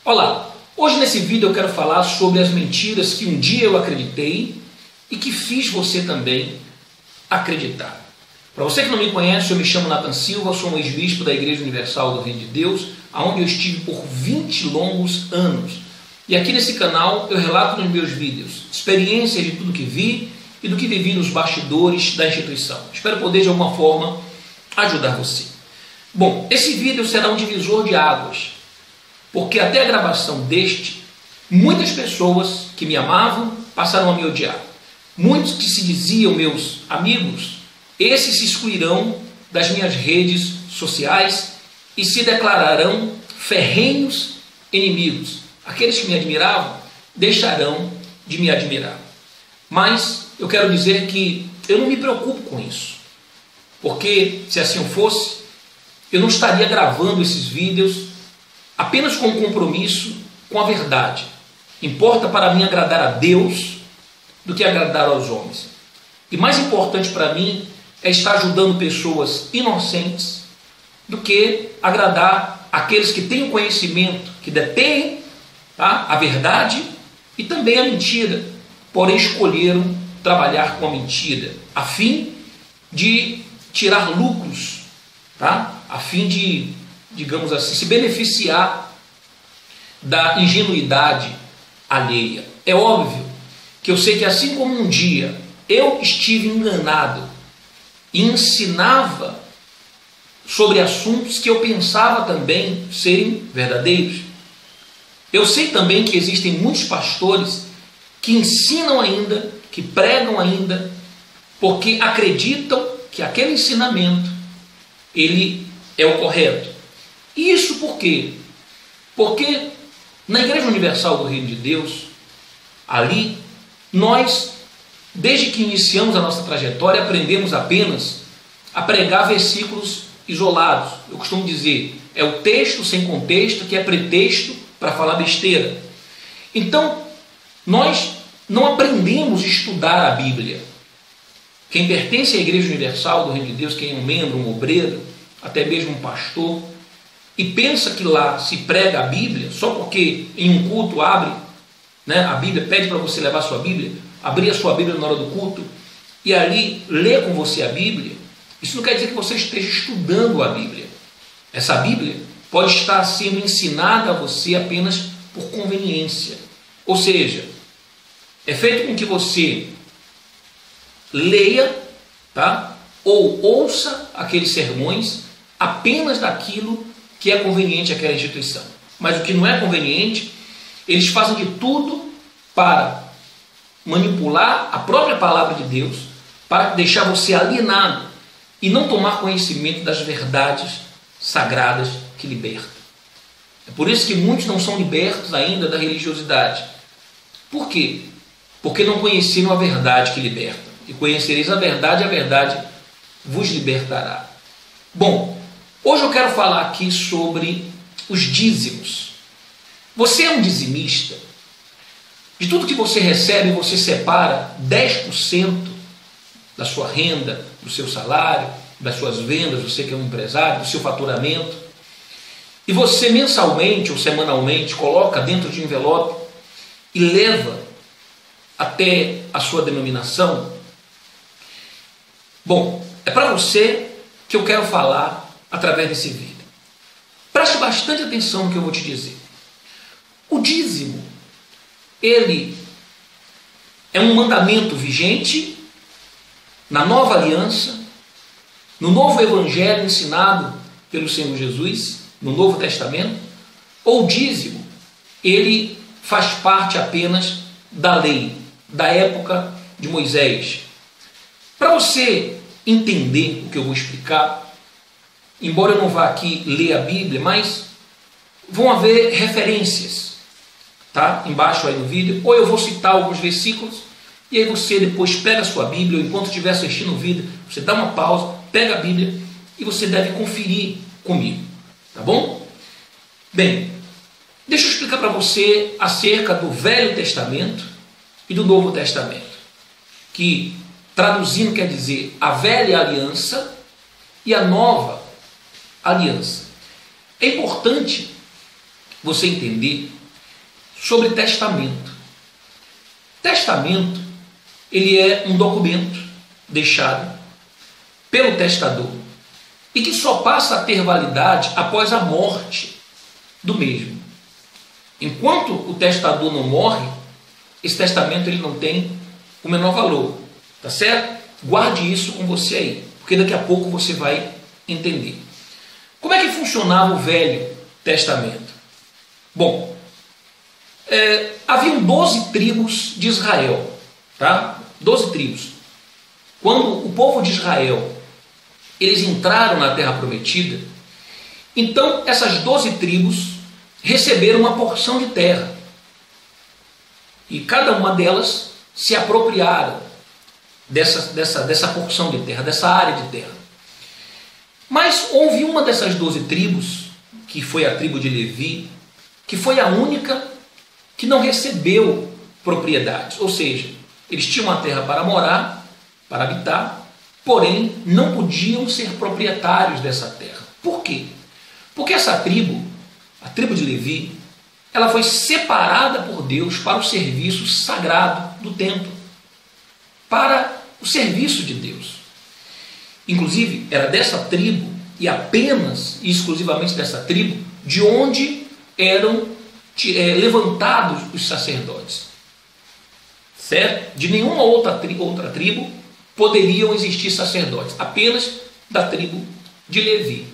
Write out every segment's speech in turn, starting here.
Olá, hoje nesse vídeo eu quero falar sobre as mentiras que um dia eu acreditei e que fiz você também acreditar. Para você que não me conhece, eu me chamo Nathan Silva, sou um ex-bispo da Igreja Universal do Reino de Deus, onde eu estive por 20 longos anos. E aqui nesse canal eu relato nos meus vídeos experiências de tudo que vi e do que vivi nos bastidores da instituição. Espero poder de alguma forma ajudar você. Bom, esse vídeo será um divisor de águas, porque até a gravação deste, muitas pessoas que me amavam passaram a me odiar. Muitos que se diziam meus amigos, esses se excluirão das minhas redes sociais e se declararão ferrenhos inimigos. Aqueles que me admiravam deixarão de me admirar. Mas eu quero dizer que eu não me preocupo com isso, porque se assim fosse, eu não estaria gravando esses vídeos apenas com um compromisso com a verdade. Importa para mim agradar a Deus do que agradar aos homens. E mais importante para mim é estar ajudando pessoas inocentes do que agradar aqueles que têm o conhecimento, que detêm a verdade e também a mentira, porém escolheram trabalhar com a mentira, a fim de tirar lucros, a fim de, digamos assim, se beneficiar da ingenuidade alheia. É óbvio que eu sei que assim como um dia eu estive enganado e ensinava sobre assuntos que eu pensava também serem verdadeiros, eu sei também que existem muitos pastores que ensinam ainda, que pregam ainda, porque acreditam que aquele ensinamento ele é o correto. E isso por quê? Porque na Igreja Universal do Reino de Deus, ali, nós, desde que iniciamos a nossa trajetória, aprendemos apenas a pregar versículos isolados. Eu costumo dizer, é o texto sem contexto que é pretexto para falar besteira. Então, nós não aprendemos a estudar a Bíblia. Quem pertence à Igreja Universal do Reino de Deus, quem é um membro, um obreiro, até mesmo um pastor, e pensa que lá se prega a Bíblia, só porque em um culto abre, a Bíblia pede para você levar a sua Bíblia, abrir a sua Bíblia na hora do culto, e ali ler com você a Bíblia, isso não quer dizer que você esteja estudando a Bíblia. Essa Bíblia pode estar sendo ensinada a você apenas por conveniência. Ou seja, é feito com que você leia, ou ouça aqueles sermões apenas daquilo que é conveniente àquela instituição. Mas o que não é conveniente, eles fazem de tudo para manipular a própria palavra de Deus, para deixar você alienado e não tomar conhecimento das verdades sagradas que libertam. É por isso que muitos não são libertos ainda da religiosidade. Por quê? Porque não conheceram a verdade que liberta. E conhecereis a verdade vos libertará. Bom, hoje eu quero falar aqui sobre os dízimos. Você é um dizimista? De tudo que você recebe, você separa 10% da sua renda, do seu salário, das suas vendas, você que é um empresário, do seu faturamento. E você mensalmente ou semanalmente coloca dentro de um envelope e leva até a sua denominação. Bom, é para você que eu quero falar através desse vídeo. Preste bastante atenção no que eu vou te dizer. O dízimo, ele é um mandamento vigente na nova aliança, no novo evangelho ensinado pelo Senhor Jesus, no Novo Testamento, ou o dízimo, ele faz parte apenas da lei, da época de Moisés. Para você entender o que eu vou explicar, embora eu não vá aqui ler a Bíblia, mas vão haver referências, embaixo aí no vídeo, ou eu vou citar alguns versículos, e aí você depois pega a sua Bíblia, ou enquanto estiver assistindo o vídeo, você dá uma pausa, pega a Bíblia, e você deve conferir comigo, tá bom? Bem, deixa eu explicar para você acerca do Velho Testamento e do Novo Testamento, que traduzindo quer dizer a velha aliança e a nova aliança. É importante você entender sobre testamento. Testamento, ele é um documento deixado pelo testador e que só passa a ter validade após a morte do mesmo. Enquanto o testador não morre, esse testamento ele não tem o menor valor, tá certo? Guarde isso com você aí, porque daqui a pouco você vai entender. Como é que funcionava o Velho Testamento? Bom, haviam 12 tribos de Israel, tá? 12 tribos. Quando o povo de Israel eles entraram na Terra Prometida, então essas 12 tribos receberam uma porção de terra. E cada uma delas se apropriaram dessa porção de terra, dessa área de terra. Mas houve uma dessas 12 tribos, que foi a tribo de Levi, que foi a única que não recebeu propriedades. Ou seja, eles tinham uma terra para morar, para habitar, porém não podiam ser proprietários dessa terra. Por quê? Porque essa tribo, a tribo de Levi, ela foi separada por Deus para o serviço sagrado do templo, para o serviço de Deus. Inclusive, era dessa tribo, e apenas e exclusivamente dessa tribo, de onde eram levantados os sacerdotes. Certo? De nenhuma outra tribo poderiam existir sacerdotes, apenas da tribo de Levi.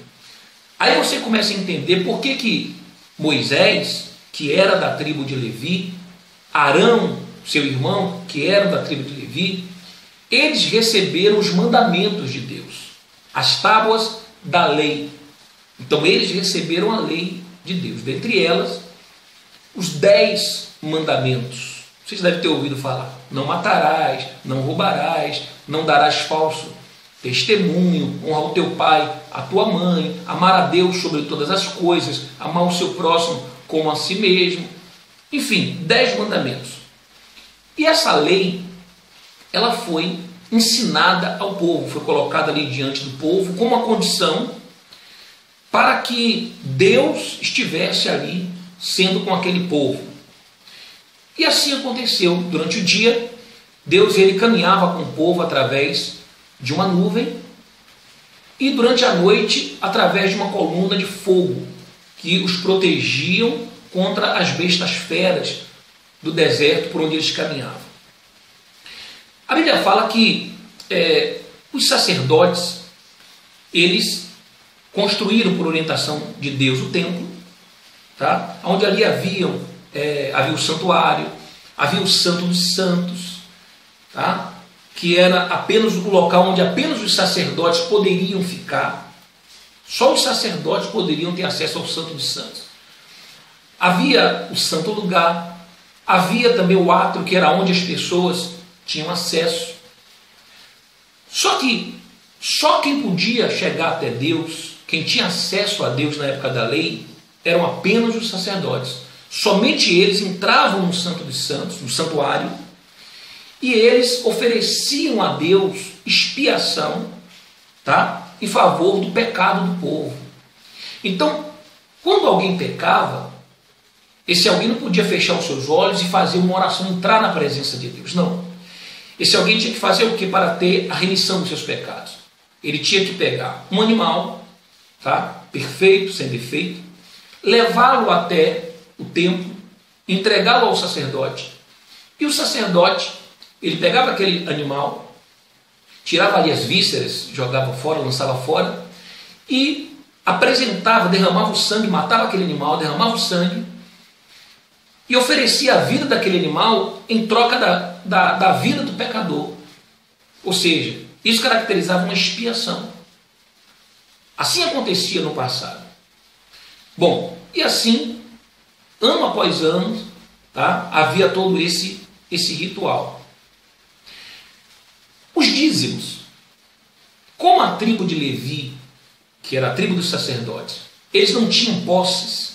Aí você começa a entender por que Moisés, que era da tribo de Levi, Arão, seu irmão, que era da tribo de Levi, eles receberam os mandamentos de Deus, as tábuas da lei. Então eles receberam a lei de Deus, dentre elas os 10 mandamentos. Vocês devem ter ouvido falar: não matarás, não roubarás, não darás falso testemunho, honra o teu pai, a tua mãe, amar a Deus sobre todas as coisas, amar o seu próximo como a si mesmo. Enfim, 10 mandamentos. E essa lei, ela foi ensinada ao povo, foi colocada ali diante do povo como uma condição para que Deus estivesse ali sendo com aquele povo. E assim aconteceu. Durante o dia, Deus ele caminhava com o povo através de uma nuvem e durante a noite através de uma coluna de fogo que os protegiam contra as bestas feras do deserto por onde eles caminhavam. A Bíblia fala que os sacerdotes eles construíram por orientação de Deus o templo, tá? Onde ali havia o santuário, havia o Santo dos Santos, tá? Que era apenas o local onde apenas os sacerdotes poderiam ficar. Só os sacerdotes poderiam ter acesso ao Santo dos Santos. Havia o santo lugar, havia também o átrio, que era onde as pessoas tinham acesso. Só que só quem podia chegar até Deus, quem tinha acesso a Deus na época da lei, eram apenas os sacerdotes. Somente eles entravam no Santo dos Santos, no santuário, e eles ofereciam a Deus expiação, tá? Em favor do pecado do povo. Então, quando alguém pecava, esse alguém não podia fechar os seus olhos e fazer uma oração, entrar na presença de Deus. Não. Esse alguém tinha que fazer o que para ter a remissão dos seus pecados? Ele tinha que pegar um animal, tá? Perfeito, sem defeito, levá-lo até o templo, entregá-lo ao sacerdote. E o sacerdote, ele pegava aquele animal, tirava ali as vísceras, jogava fora, lançava fora, e apresentava, derramava o sangue, matava aquele animal, derramava o sangue, e oferecia a vida daquele animal em troca da vida do pecador. Ou seja, isso caracterizava uma expiação. Assim acontecia no passado. Bom, e assim, ano após ano, tá, havia todo esse ritual. Os dízimos. Como a tribo de Levi, que era a tribo dos sacerdotes, eles não tinham posses,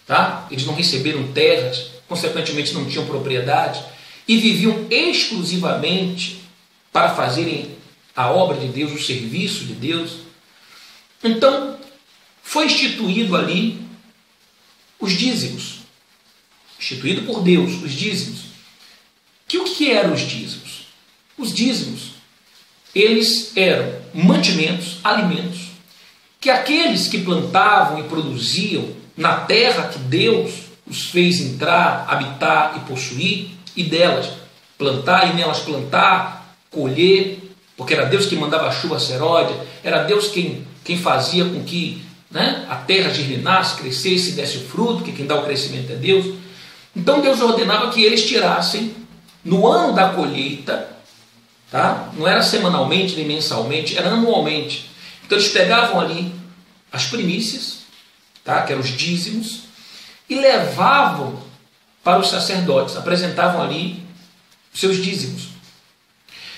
tá? Eles não receberam terras, consequentemente não tinham propriedade, e viviam exclusivamente para fazerem a obra de Deus, o serviço de Deus. Então, foi instituído ali os dízimos, instituído por Deus, os dízimos. O que eram os dízimos? Os dízimos, eles eram mantimentos, alimentos, que aqueles que plantavam e produziam na terra que Deus os fez entrar, habitar e possuir, e delas plantar, e nelas plantar, colher, porque era Deus que mandava a chuva seródia, era Deus quem fazia com que, né, a terra germinasse, crescesse e desse o fruto, que quem dá o crescimento é Deus. Então Deus ordenava que eles tirassem, no ano da colheita, tá? Não era semanalmente nem mensalmente, era anualmente. Então eles pegavam ali as primícias, tá? Que eram os dízimos, e levavam para os sacerdotes, apresentavam ali os seus dízimos.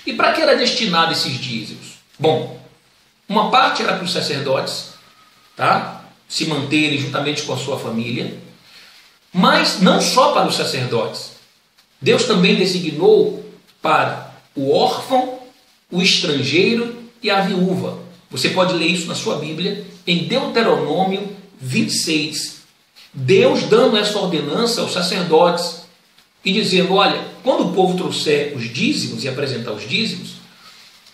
E para que era destinado esses dízimos? Bom, uma parte era para os sacerdotes, tá? Se manterem juntamente com a sua família, mas não só para os sacerdotes. Deus também designou para o órfão, o estrangeiro e a viúva. Você pode ler isso na sua Bíblia, em Deuteronômio 26. Deus dando essa ordenança aos sacerdotes e dizendo, olha, quando o povo trouxer os dízimos e apresentar os dízimos,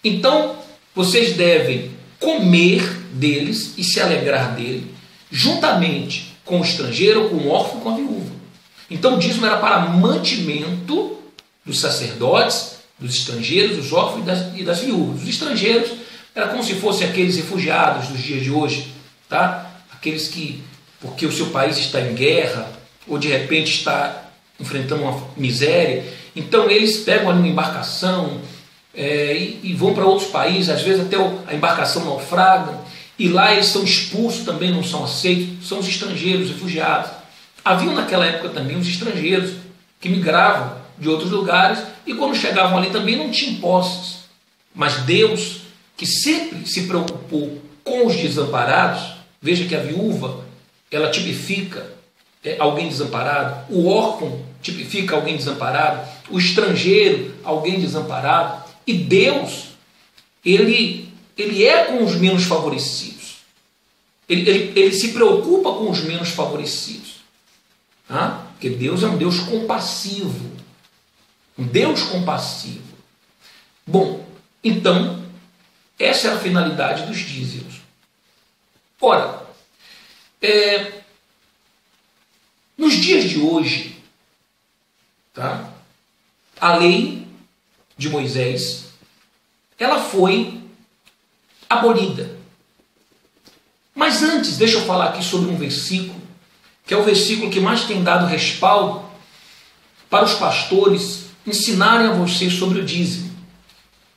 então vocês devem comer deles e se alegrar dele, juntamente com o estrangeiro, com o órfão, com a viúva. Então o dízimo era para mantimento dos sacerdotes, dos estrangeiros, dos órfãos e das viúvas. Os estrangeiros era como se fossem aqueles refugiados dos dias de hoje, tá? Aqueles que, porque o seu país está em guerra, ou de repente está enfrentando uma miséria, então eles pegam ali uma embarcação e vão para outros países, às vezes até a embarcação naufraga, e lá eles são expulsos também, não são aceitos, são os estrangeiros, refugiados. Haviam naquela época também os estrangeiros que migravam de outros lugares e quando chegavam ali também não tinham posses. Mas Deus, que sempre se preocupou com os desamparados, veja que a viúva, ela tipifica alguém desamparado, o órfão tipifica alguém desamparado, o estrangeiro, alguém desamparado, e Deus, ele é com os menos favorecidos, ele se preocupa com os menos favorecidos. Porque Deus é um Deus compassivo. Um Deus compassivo. Bom, então, essa é a finalidade dos dízimos. Ora, nos dias de hoje, tá? A lei de Moisés, ela foi abolida. Mas antes, deixa eu falar aqui sobre um versículo, que é o versículo que mais tem dado respaldo para os pastores ensinarem a você sobre o dízimo.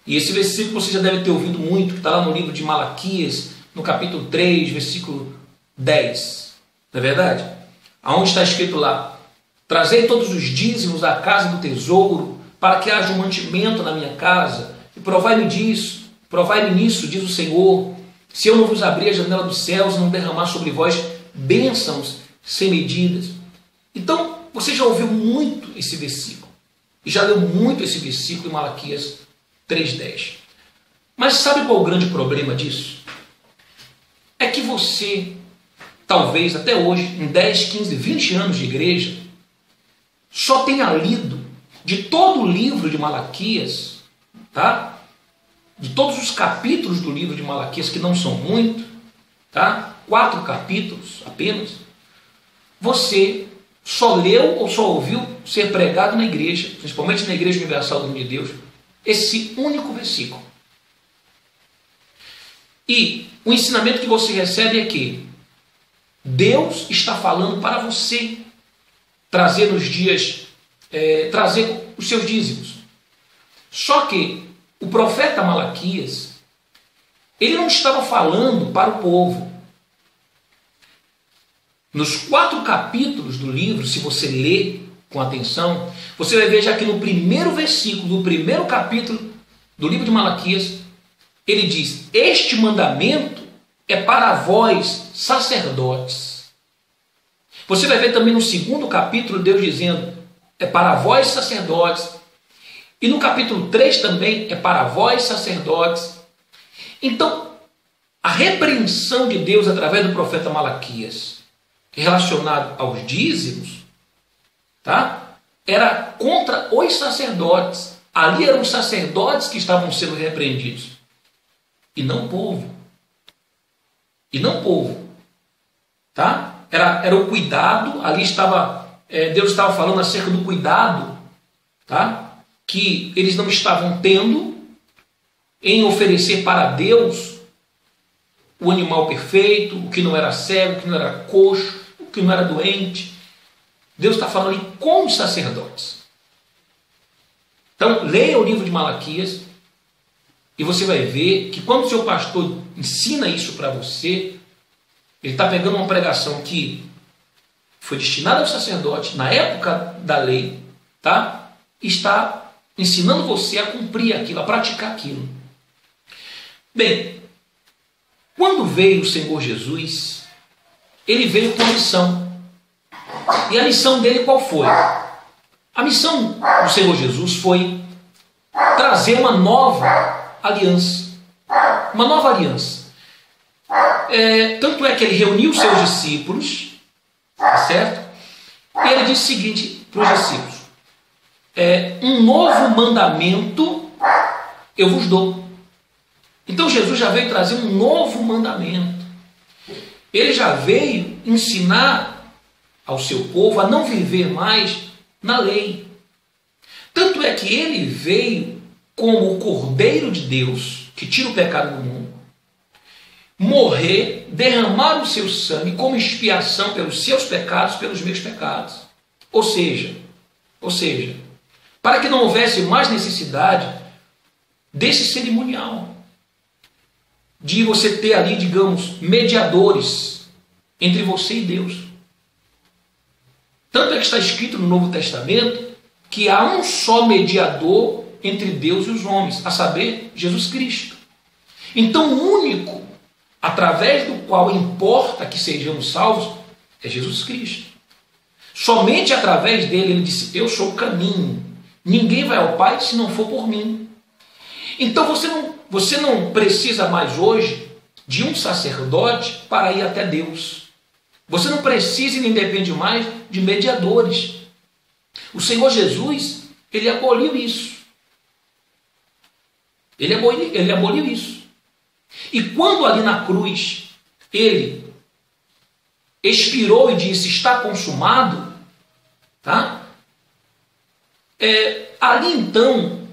E esse versículo você já deve ter ouvido muito, que está lá no livro de Malaquias, no capítulo 3, versículo 10. Não é verdade? Aonde está escrito lá, trazei todos os dízimos à casa do tesouro, para que haja um mantimento na minha casa, e provai-me disso, provai-me nisso, diz o Senhor, se eu não vos abrir a janela dos céus e não derramar sobre vós bênçãos sem medidas. Então, você já ouviu muito esse versículo, e já leu muito esse versículo em Malaquias 3,10. Mas sabe qual é o grande problema disso? É que você, talvez até hoje, em 10, 15, 20 anos de igreja, só tenha lido de todo o livro de Malaquias, tá? De todos os capítulos do livro de Malaquias, que não são muito, tá? 4 capítulos apenas, você só leu ou só ouviu ser pregado na igreja, principalmente na Igreja Universal do Reino de Deus, esse único versículo. E o ensinamento que você recebe é que Deus está falando para você trazer nos dias, trazer os seus dízimos. Só que o profeta Malaquias, ele não estava falando para o povo. Nos 4 capítulos do livro, se você ler com atenção, você vai ver já que no primeiro versículo, do primeiro capítulo do livro de Malaquias, ele diz, este mandamento é para vós, sacerdotes. Você vai ver também no segundo capítulo, Deus dizendo, é para vós, sacerdotes. E no capítulo 3 também, é para vós, sacerdotes. Então, a repreensão de Deus através do profeta Malaquias relacionado aos dízimos, tá? Era contra os sacerdotes. Ali eram os sacerdotes que estavam sendo repreendidos, e não o povo. E não o povo. Tá? Era o cuidado, ali estava, Deus estava falando acerca do cuidado, tá? Que eles não estavam tendo em oferecer para Deus o animal perfeito, o que não era cego, o que não era coxo, o que não era doente. Deus está falando ali com os sacerdotes. Então, leia o livro de Malaquias e você vai ver que quando o seu pastor ensina isso para você, ele está pegando uma pregação que foi destinada ao sacerdote na época da lei, tá? E está ensinando você a cumprir aquilo, a praticar aquilo. Bem, quando veio o Senhor Jesus, ele veio com a missão. E a missão dele qual foi? A missão do Senhor Jesus foi trazer uma nova aliança. Uma nova aliança. Tanto é que ele reuniu os seus discípulos, tá certo? E ele disse o seguinte para os discípulos: um novo mandamento eu vos dou. Então Jesus já veio trazer um novo mandamento. Ele já veio ensinar ao seu povo a não viver mais na lei. Tanto é que ele veio como o Cordeiro de Deus, que tira o pecado do mundo, morrer, derramar o seu sangue como expiação pelos seus pecados, pelos meus pecados. Ou seja, para que não houvesse mais necessidade desse cerimonial, de você ter ali, digamos, mediadores entre você e Deus. Tanto é que está escrito no Novo Testamento que há um só mediador entre Deus e os homens, a saber, Jesus Cristo. Então, o único através do qual importa que sejamos salvos é Jesus Cristo. Somente através dele ele disse: eu sou o caminho, ninguém vai ao Pai se não for por mim. Então você não precisa mais hoje de um sacerdote para ir até Deus. Você não precisa e nem depende mais de mediadores. O Senhor Jesus, ele aboliu isso. Ele aboliu isso. E quando ali na cruz ele expirou e disse: está consumado, tá? Ali então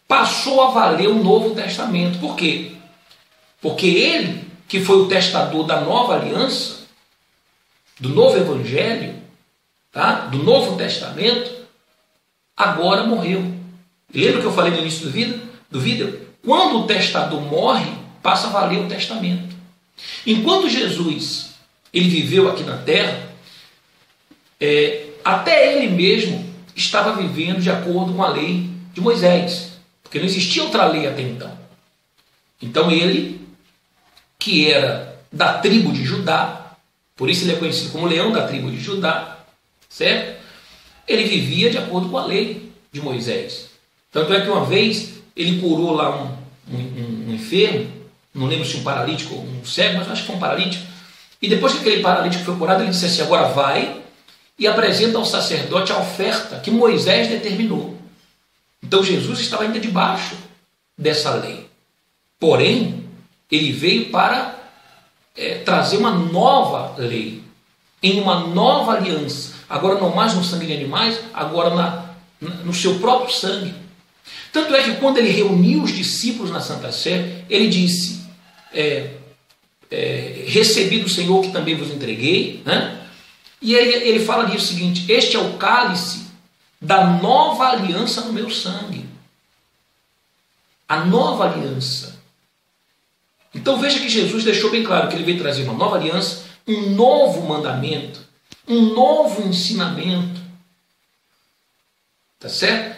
passou a valer o Novo Testamento. Por quê? Porque ele, que foi o testador da nova aliança, do novo evangelho, tá? Do Novo Testamento, agora morreu. Lembra que eu falei no início do vídeo? Quando o testador morre, passa a valer o testamento. Enquanto Jesus ele viveu aqui na terra, até ele mesmo estava vivendo de acordo com a lei de Moisés, porque não existia outra lei até então. Então ele, que era da tribo de Judá, por isso ele é conhecido como leão da tribo de Judá, certo? Ele vivia de acordo com a lei de Moisés. Tanto é que uma vez ele curou lá um enfermo, não lembro se um paralítico ou um cego, mas acho que foi um paralítico. E depois que aquele paralítico foi curado, ele disse assim: agora vai e apresenta ao sacerdote a oferta que Moisés determinou. Então Jesus estava ainda debaixo dessa lei. Porém, ele veio para trazer uma nova lei, em uma nova aliança. Agora não mais no sangue de animais, agora no seu próprio sangue. Tanto é que quando ele reuniu os discípulos na Santa Sé, ele disse: recebi do Senhor que também vos entreguei, né? E ele fala ali o seguinte: este é o cálice da nova aliança no meu sangue. A nova aliança. Então veja que Jesus deixou bem claro que ele veio trazer uma nova aliança, um novo mandamento, um novo ensinamento. Tá certo?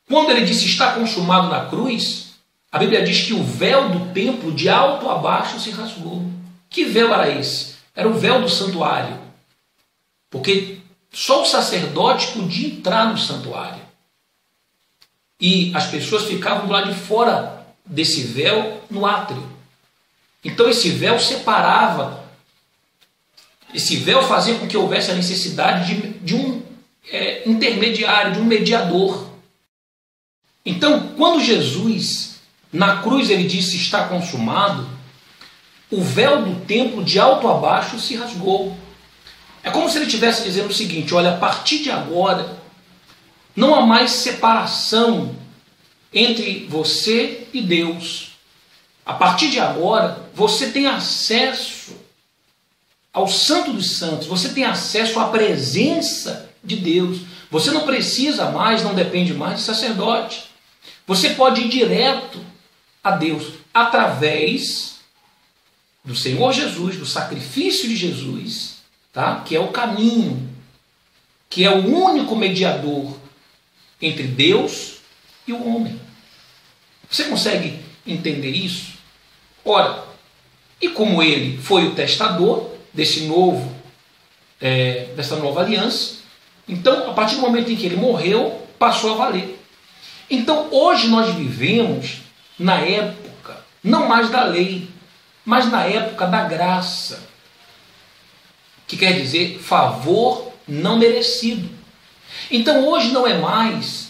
Quando ele disse está consumado na cruz, a Bíblia diz que o véu do templo de alto a baixo se rasgou. Que véu era esse? Era o véu do santuário. Porque só o sacerdote podia entrar no santuário. E as pessoas ficavam do lado de fora desse véu no átrio. Então esse véu separava Esse véu fazia com que houvesse a necessidade de um intermediário, de um mediador. Então, quando Jesus, na cruz, ele disse está consumado, o véu do templo de alto a baixo se rasgou. É como se ele estivesse dizendo o seguinte: olha, a partir de agora, não há mais separação entre você e Deus. A partir de agora, você tem acesso ao Santo dos Santos, você tem acesso à presença de Deus. Você não precisa mais, não depende mais de sacerdote. Você pode ir direto a Deus através do Senhor Jesus, do sacrifício de Jesus, tá? Que é o caminho, que é o único mediador entre Deus e o homem. Você consegue entender isso? Ora, e como ele foi o testador dessa nova aliança, então, a partir do momento em que ele morreu, passou a valer. Então, hoje nós vivemos na época, não mais da lei, mas na época da graça, que quer dizer favor não merecido. Então, hoje não é mais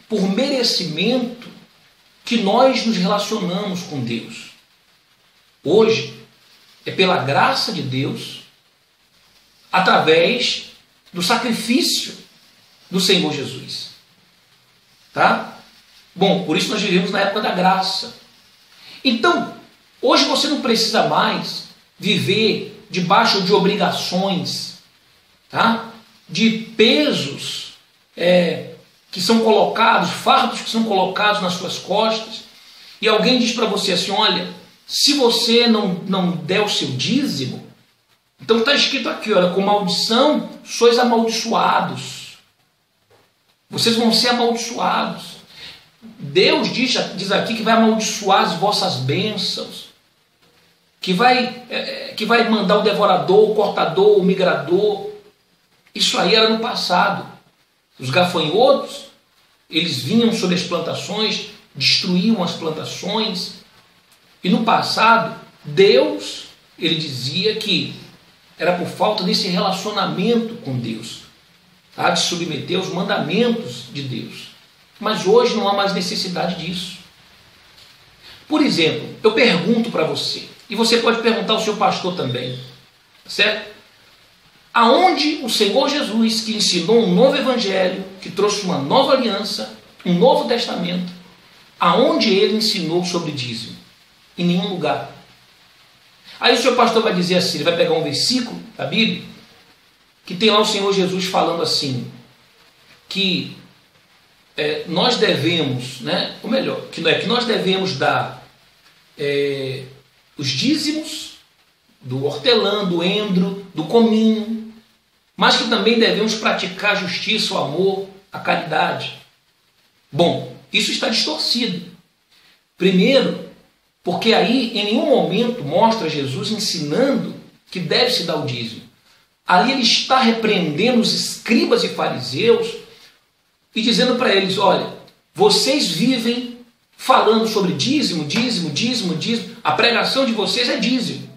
por merecimento que nós nos relacionamos com Deus. Hoje é pela graça de Deus, através do sacrifício do Senhor Jesus. Tá? Bom, por isso nós vivemos na época da graça. Então, hoje você não precisa mais viver debaixo de obrigações, tá? De pesos que são colocados, fardos que são colocados nas suas costas, e alguém diz para você assim: olha, se você não der o seu dízimo, então está escrito aqui, olha, com maldição sois amaldiçoados. Vocês vão ser amaldiçoados. Deus diz aqui que vai amaldiçoar as vossas bênçãos, que vai mandar o devorador, o cortador, o migrador. Isso aí era no passado. Os gafanhotos, eles vinham sobre as plantações, destruíam as plantações. E no passado, Deus, ele dizia que era por falta desse relacionamento com Deus, tá? De submeter aos mandamentos de Deus. Mas hoje não há mais necessidade disso. Por exemplo, eu pergunto para você, e você pode perguntar ao seu pastor também, certo? Aonde o Senhor Jesus, que ensinou um novo evangelho, que trouxe uma nova aliança, um novo testamento, aonde ele ensinou sobre dízimo? Em nenhum lugar. Aí o seu pastor vai dizer assim, ele vai pegar um versículo da Bíblia, que tem lá o Senhor Jesus falando assim, que nós devemos, né, ou melhor, que nós devemos dar os dízimos do hortelã, do endro, do cominho, mas que também devemos praticar a justiça, o amor, a caridade. Bom, isso está distorcido. Primeiro, porque aí em nenhum momento mostra Jesus ensinando que deve-se dar o dízimo. Ali ele está repreendendo os escribas e fariseus e dizendo para eles: olha, vocês vivem falando sobre dízimo, dízimo, dízimo, dízimo. A pregação de vocês é dízimo.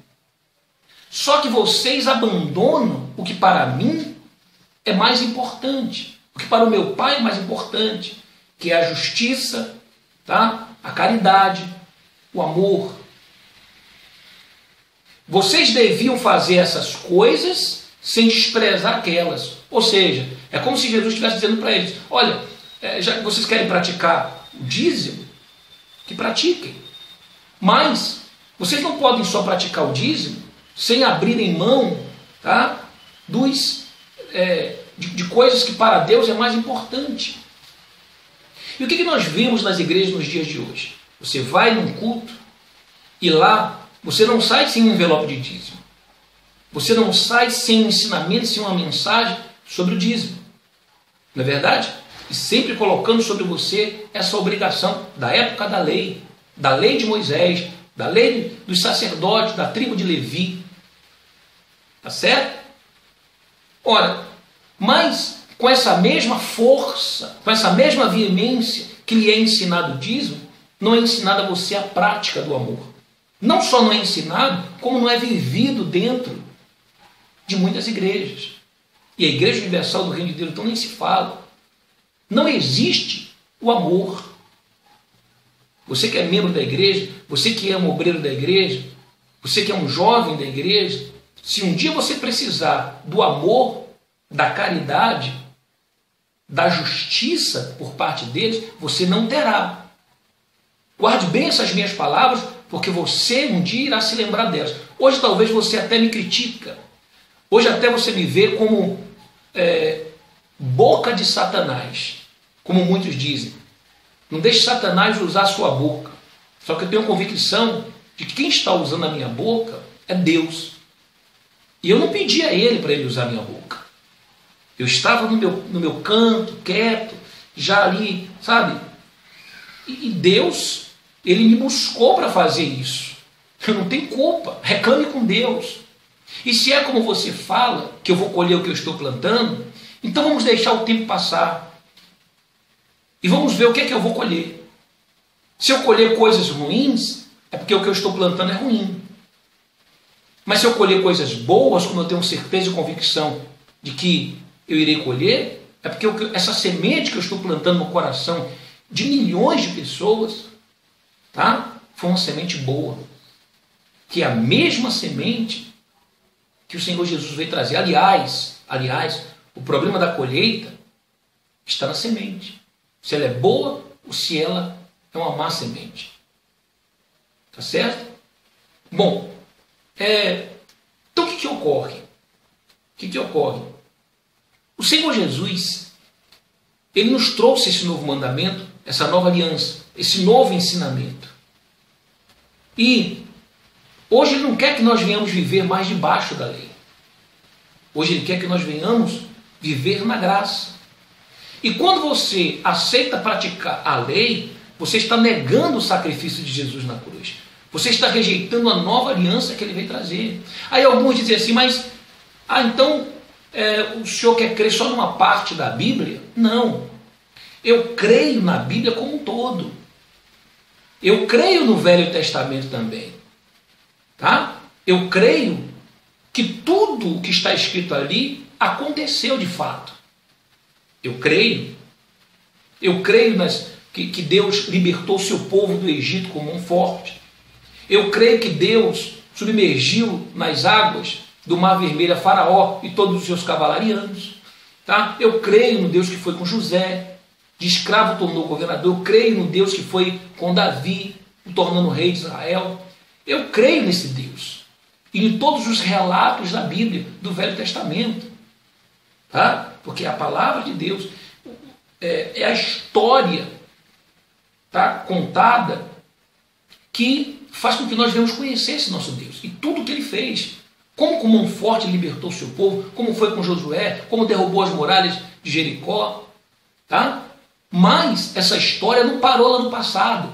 Só que vocês abandonam o que para mim é mais importante, o que para o meu Pai é mais importante, que é a justiça, tá? A caridade, o amor. Vocês deviam fazer essas coisas sem desprezar aquelas. Ou seja, é como se Jesus estivesse dizendo para eles: olha, já que vocês querem praticar o dízimo, que pratiquem. Mas vocês não podem só praticar o dízimo sem abrirem mão, tá, de coisas que para Deus é mais importante. E o que nós vemos nas igrejas nos dias de hoje? Você vai num culto e lá você não sai sem um envelope de dízimo. Você não sai sem um ensinamento, sem uma mensagem sobre o dízimo. Não é verdade? E sempre colocando sobre você essa obrigação da época da lei de Moisés, da lei dos sacerdotes, da tribo de Levi. Tá certo? Ora, mas com essa mesma força, com essa mesma veemência que lhe é ensinado o dízimo, não é ensinado a você a prática do amor. Não só não é ensinado, como não é vivido dentro de muitas igrejas. E a Igreja Universal do Reino de Deus, então, nem se fala. Não existe o amor. Você que é membro da igreja, você que é um obreiro da igreja, você que é um jovem da igreja, se um dia você precisar do amor, da caridade, da justiça por parte deles, você não terá. Guarde bem essas minhas palavras, porque você um dia irá se lembrar delas. Hoje talvez você até me critica. Hoje até você me vê como boca de Satanás, como muitos dizem. Não deixe Satanás usar a sua boca. Só que eu tenho convicção de que quem está usando a minha boca é Deus. E eu não pedi a ele para ele usar a minha boca. Eu estava no meu canto, quieto, já ali, sabe? E Deus, ele me buscou para fazer isso. Eu não tenho culpa. Reclame com Deus. E se é como você fala, que eu vou colher o que eu estou plantando, então vamos deixar o tempo passar. E vamos ver o que é que eu vou colher. Se eu colher coisas ruins, é porque o que eu estou plantando é ruim. Mas se eu colher coisas boas, como eu tenho certeza e convicção de que eu irei colher, é porque essa semente que eu estou plantando no coração de milhões de pessoas, tá? Foi uma semente boa. Que é a mesma semente que o Senhor Jesus veio trazer. Aliás, o problema da colheita está na semente. Se ela é boa ou se ela é uma má semente. Tá certo? Bom, então o que ocorre? O que ocorre? O Senhor Jesus, ele nos trouxe esse novo mandamento, essa nova aliança, esse novo ensinamento. E hoje ele não quer que nós venhamos viver mais debaixo da lei. Hoje ele quer que nós venhamos viver na graça. E quando você aceita praticar a lei, você está negando o sacrifício de Jesus na cruz. Você está rejeitando a nova aliança que ele veio trazer. Aí alguns dizem assim, mas então o senhor quer crer só numa parte da Bíblia? Não. Eu creio na Bíblia como um todo. Eu creio no Velho Testamento também. Tá? Eu creio que tudo o que está escrito ali aconteceu de fato. Eu creio que Deus libertou seu povo do Egito com mão forte. Eu creio que Deus submergiu nas águas do Mar Vermelho a Faraó e todos os seus cavalarianos. Tá? Eu creio no Deus que foi com José, de escravo tornou governador. Eu creio no Deus que foi com Davi, o tornando rei de Israel. Eu creio nesse Deus. E em todos os relatos da Bíblia, do Velho Testamento. Tá? Porque a palavra de Deus é a história, tá, contada, que faz com que nós venhamos conhecer esse nosso Deus. E tudo o que ele fez. Como com mão forte libertou o seu povo, como foi com Josué, como derrubou as muralhas de Jericó. Tá? Mas essa história não parou lá no passado.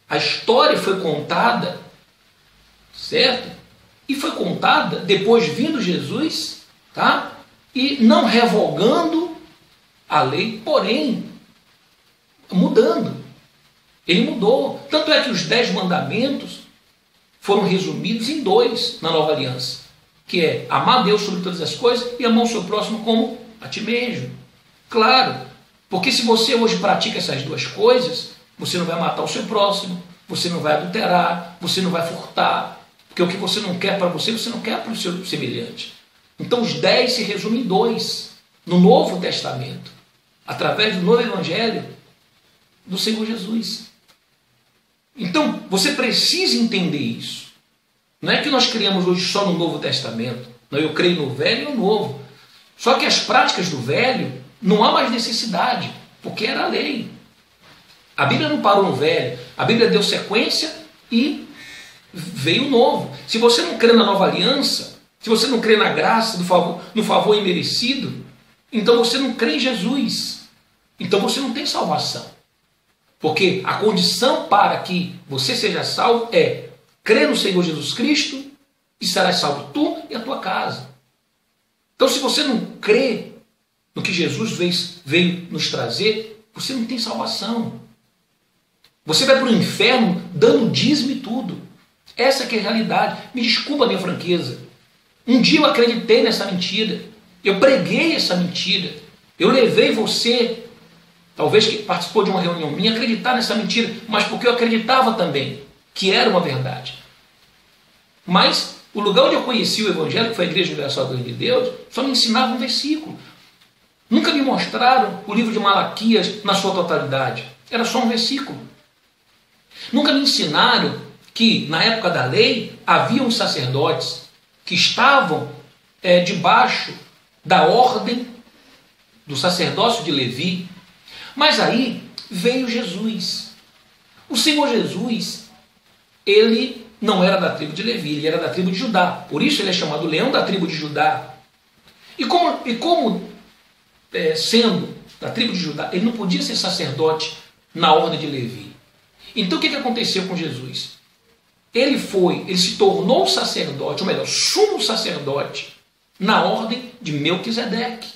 A história foi contada, certo? E foi contada depois vindo Jesus, tá? E não revogando a lei, porém mudando. Ele mudou. Tanto é que os 10 mandamentos foram resumidos em 2 na nova aliança, que é amar a Deus sobre todas as coisas e amar o seu próximo como a ti mesmo. Claro, porque se você hoje pratica essas 2 coisas, você não vai matar o seu próximo, você não vai adulterar, você não vai furtar, porque o que você não quer para você, você não quer para o seu semelhante. Então os 10 se resumem em 2, no Novo Testamento, através do novo Evangelho do Senhor Jesus. Então você precisa entender isso. Não é que nós criamos hoje só no Novo Testamento. Não, eu creio no Velho e no Novo. Só que as práticas do Velho não há mais necessidade, porque era a lei. A Bíblia não parou no Velho. A Bíblia deu sequência e veio o Novo. Se você não crê na nova aliança, se você não crê na graça, no favor imerecido, então você não crê em Jesus. Então você não tem salvação. Porque a condição para que você seja salvo é crer no Senhor Jesus Cristo e serás salvo tu e a tua casa. Então se você não crê no que Jesus veio nos trazer, você não tem salvação. Você vai para o inferno dando dízimo e tudo. Essa que é a realidade. Me desculpa a minha franqueza. Um dia eu acreditei nessa mentira. Eu preguei essa mentira. Eu levei você, talvez que participou de uma reunião minha, a acreditar nessa mentira, mas porque eu acreditava também que era uma verdade. Mas o lugar onde eu conheci o Evangelho, que foi a Igreja Universal do Reino de Deus, só me ensinava um versículo. Nunca me mostraram o livro de Malaquias na sua totalidade. Era só um versículo. Nunca me ensinaram que, na época da lei, havia uns sacerdotes que estavam debaixo da ordem do sacerdócio de Levi. Mas aí veio Jesus. O Senhor Jesus, ele não era da tribo de Levi, ele era da tribo de Judá. Por isso ele é chamado Leão da tribo de Judá. E como sendo da tribo de Judá, ele não podia ser sacerdote na ordem de Levi. Então o que aconteceu com Jesus? Ele se tornou sacerdote, ou melhor, sumo sacerdote, na ordem de Melquisedeque,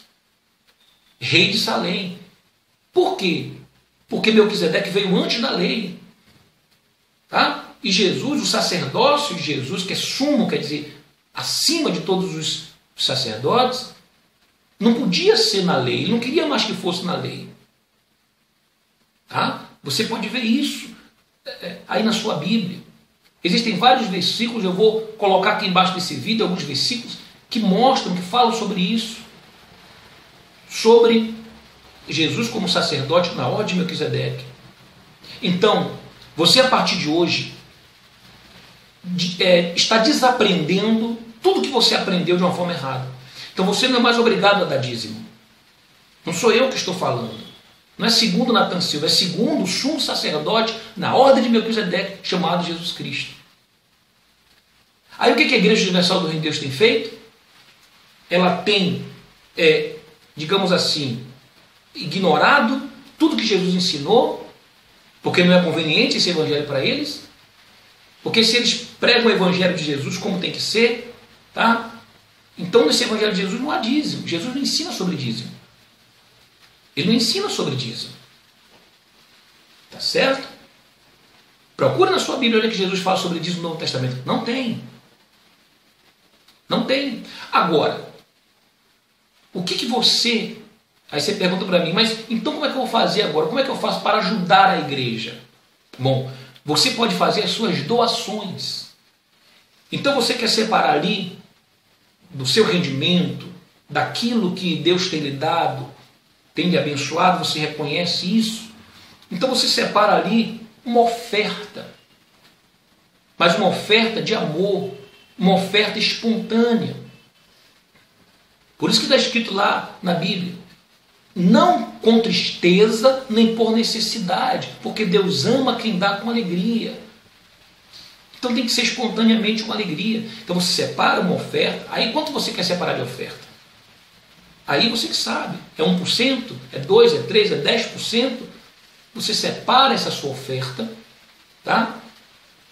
rei de Salém. Por quê? Porque Melquisedeque veio antes da lei. Tá? E Jesus, o sacerdócio de Jesus, que é sumo, quer dizer, acima de todos os sacerdotes, não podia ser na lei, ele não queria mais que fosse na lei. Tá? Você pode ver isso aí na sua Bíblia. Existem vários versículos, eu vou colocar aqui embaixo desse vídeo alguns versículos que mostram, que falam sobre isso. Sobre Jesus como sacerdote na ordem de Melquisedeque. Então, você a partir de hoje está desaprendendo tudo que você aprendeu de uma forma errada. Então você não é mais obrigado a dar dízimo. Não sou eu que estou falando. Não é segundo Natan Silva, é segundo o sumo sacerdote na ordem de Melquisedeque, chamado Jesus Cristo. Aí o que a Igreja Universal do Reino de Deus tem feito? Ela tem, digamos assim, ignorado tudo que Jesus ensinou, porque não é conveniente esse evangelho para eles, porque se eles pregam o evangelho de Jesus como tem que ser, tá? Então nesse evangelho de Jesus não há dízimo. Jesus não ensina sobre dízimo. Ele não ensina sobre dízimo. Tá certo? Procura na sua Bíblia onde que Jesus fala sobre dízimo no Novo Testamento. Não tem. Não tem. Agora, o que você... Aí você pergunta para mim, mas então como é que eu vou fazer agora? Como é que eu faço para ajudar a igreja? Bom, você pode fazer as suas doações. Então você quer separar ali do seu rendimento, daquilo que Deus tem lhe dado, tem lhe abençoado, você reconhece isso. Então você separa ali uma oferta, mas uma oferta de amor, uma oferta espontânea. Por isso que está escrito lá na Bíblia, não com tristeza nem por necessidade, porque Deus ama quem dá com alegria. Então tem que ser espontaneamente com alegria. Então você separa uma oferta. Aí quanto você quer separar de oferta? Aí você que sabe. É 1%? É 2%? É 3%? É 10%? Você separa essa sua oferta, tá?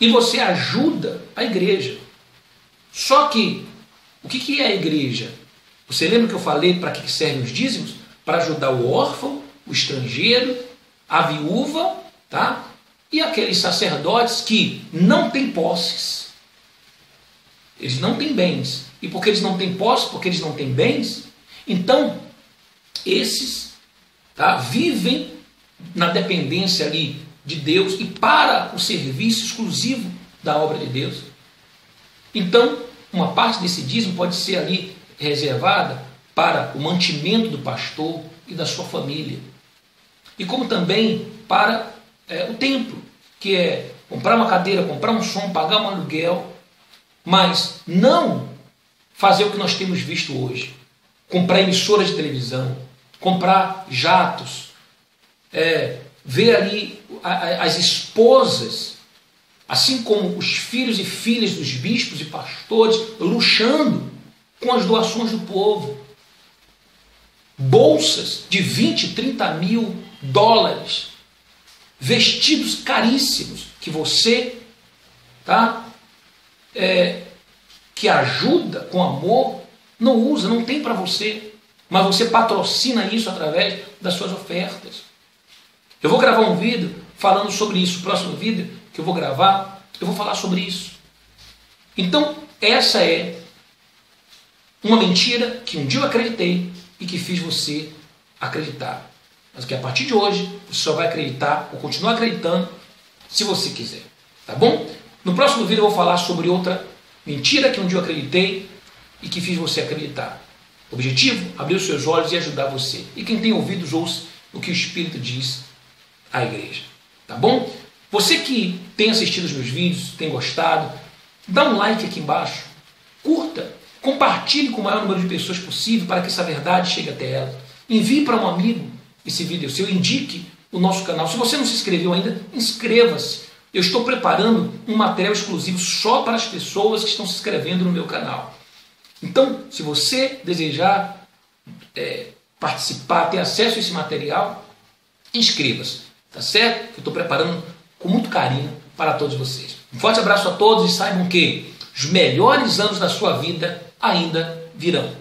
E você ajuda a igreja. Só que, o que é a igreja? Você lembra que eu falei para que servem os dízimos? Para ajudar o órfão, o estrangeiro, a viúva, tá? E aqueles sacerdotes que não têm posses. Eles não têm bens. E porque eles não têm posses, porque eles não têm bens, então esses, tá, vivem na dependência ali de Deus e para o serviço exclusivo da obra de Deus. Então, uma parte desse dízimo pode ser ali reservada para o mantimento do pastor e da sua família. E como também para o templo, que é comprar uma cadeira, comprar um som, pagar um aluguel, mas não fazer o que nós temos visto hoje. Comprar emissoras de televisão, comprar jatos, ver ali as esposas, assim como os filhos e filhas dos bispos e pastores, luxando com as doações do povo. Bolsas de 20, 30 mil dólares, vestidos caríssimos, que você, tá, que ajuda com amor, não usa, não tem para você, mas você patrocina isso através das suas ofertas. Eu vou gravar um vídeo falando sobre isso. O próximo vídeo que eu vou gravar, eu vou falar sobre isso. Então, essa é Uma mentira que um dia eu acreditei e que fiz você acreditar. Mas que a partir de hoje você só vai acreditar ou continuar acreditando se você quiser. Tá bom? No próximo vídeo eu vou falar sobre outra mentira que um dia eu acreditei e que fiz você acreditar. O objetivo? Abrir os seus olhos e ajudar você. E quem tem ouvidos, ouça o que o Espírito diz à igreja. Tá bom? Você que tem assistido os meus vídeos, tem gostado, dá um like aqui embaixo, curta, compartilhe com o maior número de pessoas possível para que essa verdade chegue até elas. Envie para um amigo esse vídeo seu, indique o nosso canal. Se você não se inscreveu ainda, inscreva-se. Eu estou preparando um material exclusivo só para as pessoas que estão se inscrevendo no meu canal. Então, se você desejar participar, ter acesso a esse material, inscreva-se, tá certo? Eu estou preparando com muito carinho para todos vocês. Um forte abraço a todos e saibam que os melhores anos da sua vida ainda virão.